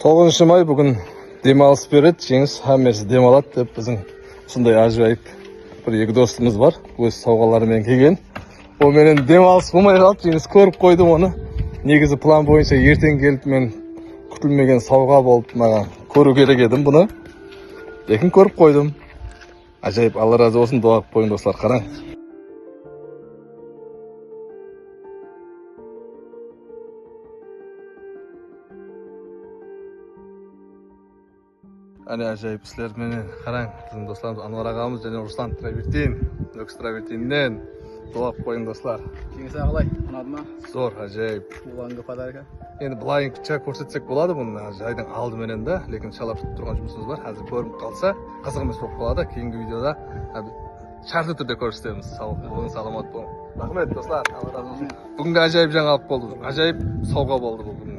9 may бүгін демалыс береді, жеңіс хаммесі демалады деп біздің сондай ажайып бір екі достымыз бар. Өз сауғаларымен келген. Ол менен демалыс болмай қалды, жеңіс көріп қойдым оны. Негізі план бойынша ертең келіп мен күтілмеген сауға болып маған көру керек едім бұны. Лекін көріп қойдым. Ажайып, Алла разы болсын, дуа қылып қойың достар, қараң. Әне ажайып сілер менен қараң, біздің достарымыз Анвар ағамыз және Руслан Травертин, Нөкс Травертиннен дуа қылып қойың достар. Кеңес ағалай, ұнады ма? Зор, ажайып. Уланғы подарка. Енді былайынша көрсетсек болады бұны жайдың алды менен да, лекін шалап тұрған жұмысымыз бар. Әзір көрініп қалса, қызық емес болып қалады. Кейінгі видеода шартты түрде көрсетеміз. Сау болың, саламат болың. Рахмет достар, Алла разы болсын. Бүгінгі ажайып жаңалық болды. Ажайып сауға болды бұл.